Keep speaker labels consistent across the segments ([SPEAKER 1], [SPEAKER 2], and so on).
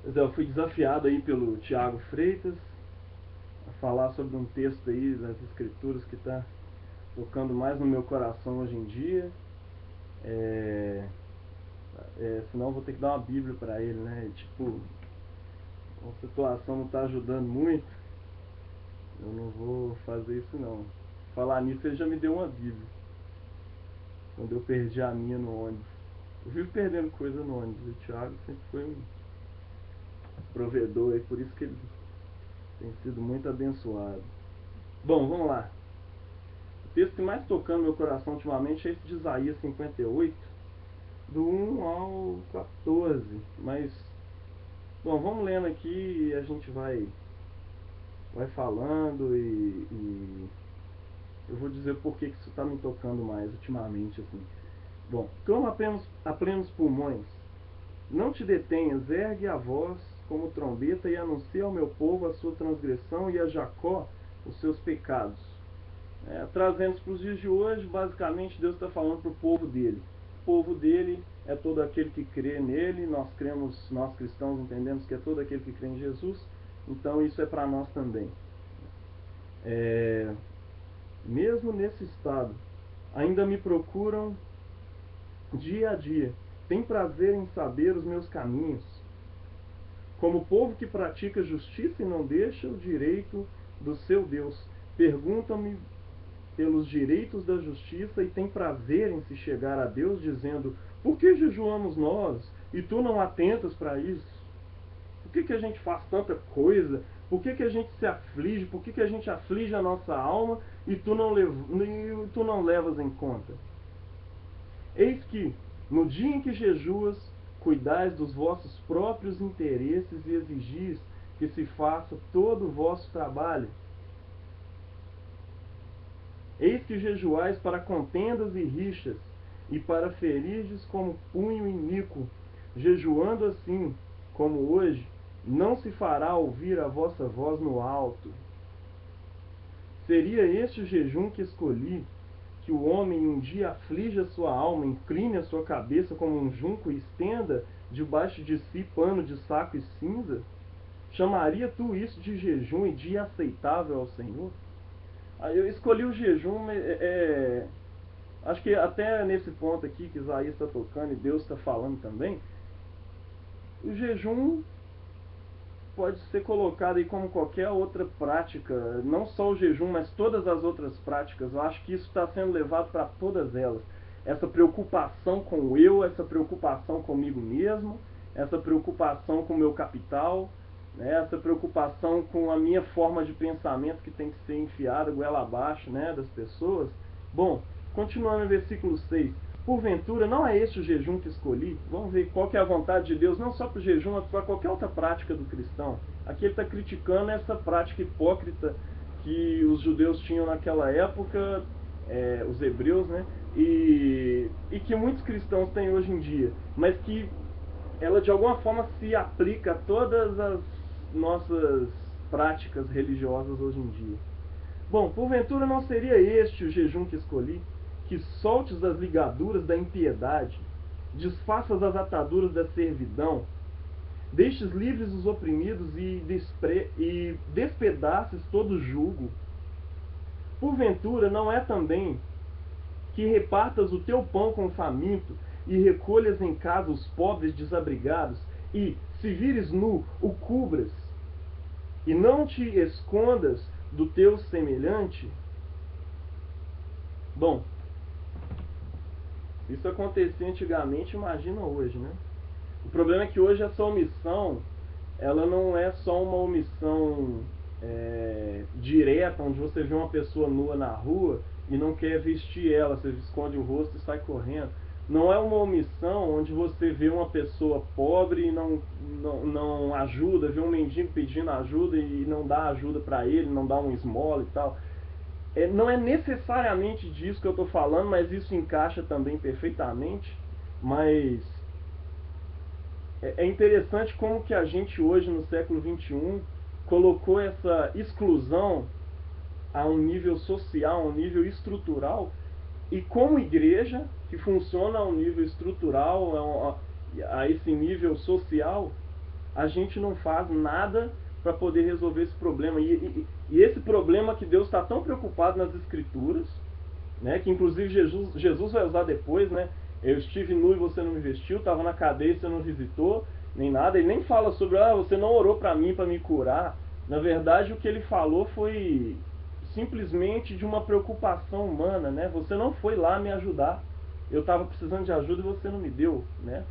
[SPEAKER 1] Eu fui desafiado aí pelo Tiago Freitas a falar sobre um texto aí das escrituras que está tocando mais no meu coração hoje em dia. Senão eu vou ter que dar uma Bíblia para ele, né? Tipo, a situação não está ajudando muito, eu não vou fazer isso não. Falar nisso, ele já me deu uma Bíblia quando eu perdi a minha no ônibus. Eu vivo perdendo coisa no ônibus. O Thiago sempre foi um provedor, e por isso que ele tem sido muito abençoado. Bom, vamos lá. O texto que mais tocando no meu coração ultimamente é esse de Isaías 58, do 1 ao 14. Mas, bom, vamos lendo aqui e a gente vai falando e eu vou dizer por que isso está me tocando mais ultimamente, assim. Bom, clama a plenos pulmões, não te detenhas, ergue a voz como trombeta e anuncia ao meu povo a sua transgressão e a Jacó os seus pecados. Trazendo para os dias de hoje, basicamente Deus está falando para o povo dele. O povo dele é todo aquele que crê nele, nós cristãos entendemos que é todo aquele que crê em Jesus, então isso é para nós também. Mesmo nesse estado, ainda me procuram dia a dia, tem prazer em saber os meus caminhos. Como povo que pratica justiça e não deixa o direito do seu Deus, perguntam-me pelos direitos da justiça e tem prazer em se chegar a Deus, dizendo: por que jejuamos nós e tu não atentas para isso? Por que a gente faz tanta coisa? Por que a gente se aflige? Por que a gente aflige a nossa alma e tu não levas em conta? Eis que, no dia em que jejuas, cuidais dos vossos próprios interesses e exigis que se faça todo o vosso trabalho. Eis que jejuais para contendas e rixas, e para ferirdes como punho iníquo, jejuando assim, como hoje, não se fará ouvir a vossa voz no alto. Seria este o jejum que escolhi, que o homem um dia aflija sua alma, incline a sua cabeça como um junco e estenda debaixo de si pano de saco e cinza? Chamaria tu isso de jejum e dia aceitável ao Senhor? Eu escolhi o jejum, acho que até nesse ponto aqui que Isaías está tocando e Deus está falando também, o jejum pode ser colocado aí como qualquer outra prática, não só o jejum, mas todas as outras práticas. Eu acho que isso está sendo levado para todas elas. Essa preocupação com o eu, essa preocupação comigo mesmo, essa preocupação com o meu capital, né, essa preocupação com a minha forma de pensamento que tem que ser enfiada goela abaixo, né, das pessoas. Bom, continuando no versículo 6. Porventura, não é este o jejum que escolhi? Vamos ver qual que é a vontade de Deus, não só para o jejum, mas para qualquer outra prática do cristão. Aqui ele está criticando essa prática hipócrita que os judeus tinham naquela época, os hebreus, né? E que muitos cristãos têm hoje em dia, mas que ela de alguma forma se aplica a todas as nossas práticas religiosas hoje em dia. Bom, porventura não seria este o jejum que escolhi? Que soltes das ligaduras da impiedade, desfaças as ataduras da servidão, deixes livres os oprimidos e despedaces todo jugo. Porventura não é também que repartas o teu pão com o faminto e recolhas em casa os pobres desabrigados e, se vires nu, o cubras e não te escondas do teu semelhante? Bom, isso acontecia antigamente, imagina hoje, né? O problema é que hoje essa omissão, ela não é só uma omissão direta, onde você vê uma pessoa nua na rua e não quer vestir ela, você esconde o rosto e sai correndo. Não é uma omissão onde você vê uma pessoa pobre e não ajuda, vê um mendigo pedindo ajuda e não dá ajuda para ele, não dá um esmola e tal. Não é necessariamente disso que eu estou falando, mas isso encaixa também perfeitamente. Mas é interessante como que a gente hoje, no século XXI, colocou essa exclusão a um nível social, a um nível estrutural, e como igreja, que funciona a um nível estrutural, a esse nível social, a gente não faz nada para poder resolver esse problema. E esse problema que Deus está tão preocupado nas Escrituras, né, que inclusive Jesus vai usar depois, né? Eu estive nu e você não me vestiu, estava na cadeia e você não visitou, nem nada. Ele nem fala sobre, você não orou para mim, para me curar. Na verdade, o que ele falou foi simplesmente de uma preocupação humana, né? Você não foi lá me ajudar. Eu estava precisando de ajuda e você não me deu, né?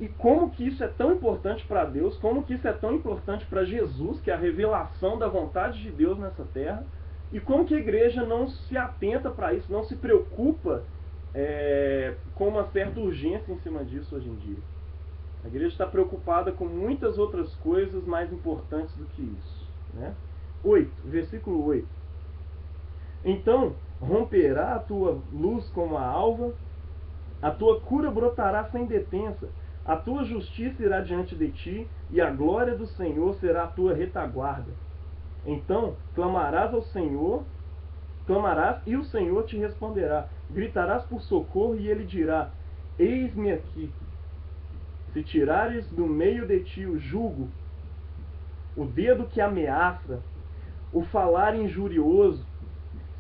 [SPEAKER 1] E como que isso é tão importante para Deus, como que isso é tão importante para Jesus, que é a revelação da vontade de Deus nessa terra, e como que a igreja não se atenta para isso, não se preocupa com uma certa urgência em cima disso hoje em dia. A igreja está preocupada com muitas outras coisas mais importantes do que isso, né? 8, versículo 8. Então romperá a tua luz como a alva, a tua cura brotará sem detença, a tua justiça irá diante de ti, e a glória do Senhor será a tua retaguarda. Então clamarás ao Senhor, clamarás e o Senhor te responderá. Gritarás por socorro e ele dirá: eis-me aqui. Se tirares do meio de ti o jugo, o dedo que ameaça, o falar injurioso,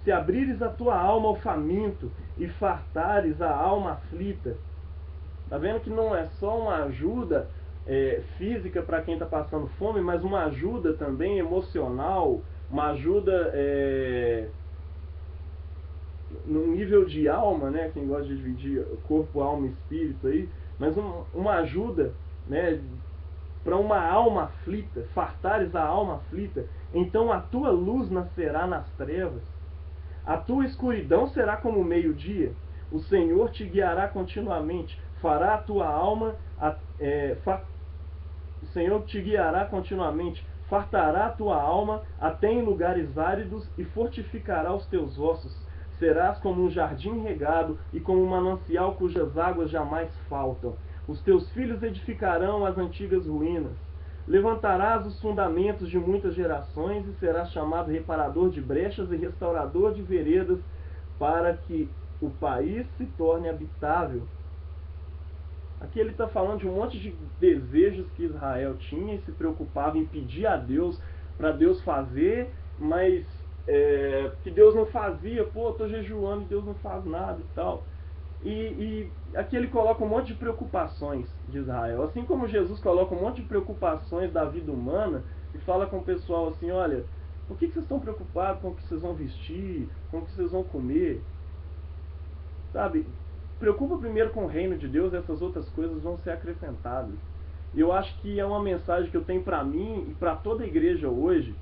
[SPEAKER 1] se abrires a tua alma ao faminto e fartares a alma aflita. Está vendo que não é só uma ajuda física para quem está passando fome, mas uma ajuda também emocional, uma ajuda no nível de alma, né? Quem gosta de dividir corpo, alma e espírito aí, mas uma ajuda, né, para uma alma aflita, fartares a alma aflita. Então a tua luz nascerá nas trevas, a tua escuridão será como o meio-dia. O Senhor te guiará continuamente, fará a tua alma, o Senhor te guiará continuamente, fartará a tua alma até em lugares áridos e fortificará os teus ossos. Serás como um jardim regado e como um manancial cujas águas jamais faltam. Os teus filhos edificarão as antigas ruínas. Levantarás os fundamentos de muitas gerações e serás chamado reparador de brechas e restaurador de veredas, para que o país se torne habitável. Aqui ele está falando de um monte de desejos que Israel tinha e se preocupava em pedir a Deus para Deus fazer, mas que Deus não fazia. Pô, estou jejuando e Deus não faz nada e tal. E aqui ele coloca um monte de preocupações de Israel, assim como Jesus coloca um monte de preocupações da vida humana e fala com o pessoal assim: olha, por que vocês estão preocupados com o que vocês vão vestir, com o que vocês vão comer? Sabe, preocupa primeiro com o reino de Deus, essas outras coisas vão ser acrescentadas. E eu acho que é uma mensagem que eu tenho para mim e para toda a igreja hoje,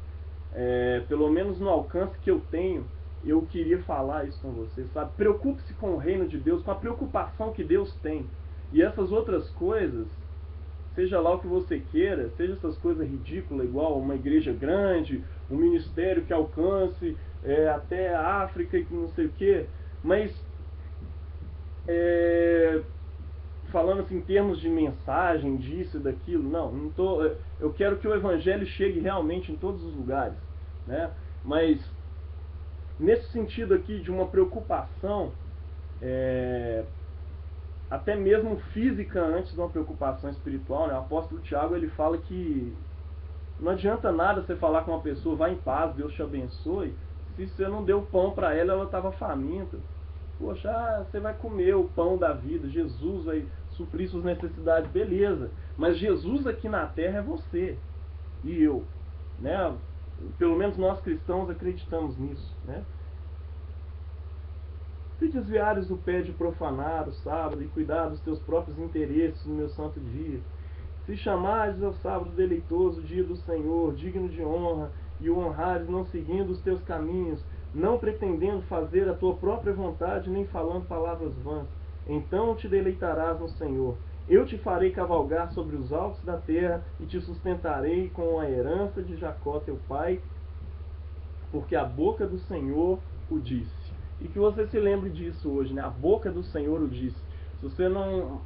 [SPEAKER 1] pelo menos no alcance que eu tenho. Eu queria falar isso com você, sabe? Preocupe-se com o reino de Deus, com a preocupação que Deus tem. E essas outras coisas, seja lá o que você queira, seja essas coisas ridículas, igual uma igreja grande, um ministério que alcance até a África e não sei o quê, mas falando assim em termos de mensagem, disso e daquilo, não tô, eu quero que o evangelho chegue realmente em todos os lugares, né? Mas nesse sentido aqui de uma preocupação, até mesmo física antes de uma preocupação espiritual, né? O apóstolo Tiago ele fala que não adianta nada você falar com uma pessoa: vai em paz, Deus te abençoe, se você não deu pão para ela estava faminta. Poxa, você vai comer o pão da vida, Jesus vai suprir suas necessidades, beleza, mas Jesus aqui na terra é você e eu, né? Pelo menos nós cristãos acreditamos nisso, né? Se desviares do pé de profanar o sábado e cuidar dos teus próprios interesses no meu santo dia, se chamares ao sábado deleitoso, dia do Senhor, digno de honra, e o honrares não seguindo os teus caminhos, não pretendendo fazer a tua própria vontade, nem falando palavras vãs, então te deleitarás no Senhor. Eu te farei cavalgar sobre os altos da terra e te sustentarei com a herança de Jacó teu pai, porque a boca do Senhor o disse. E que você se lembre disso hoje, né? A boca do Senhor o disse. Se você não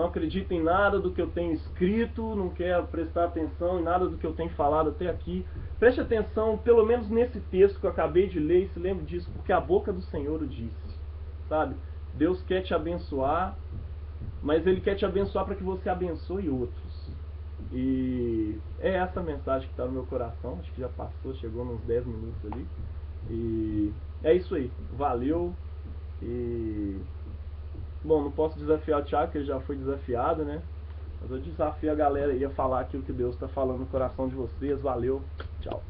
[SPEAKER 1] acredita em nada do que eu tenho escrito, não quer prestar atenção em nada do que eu tenho falado até aqui, preste atenção pelo menos nesse texto que eu acabei de ler e se lembre disso, porque a boca do Senhor o disse, sabe? Deus quer te abençoar, mas Ele quer te abençoar para que você abençoe outros. E é essa mensagem que está no meu coração. Acho que já passou, chegou nos 10 minutos ali. E é isso aí, valeu. E bom, não posso desafiar o Thiago, que ele já foi desafiado, né? Mas eu desafio a galera aí a falar aquilo que Deus está falando no coração de vocês. Valeu, tchau.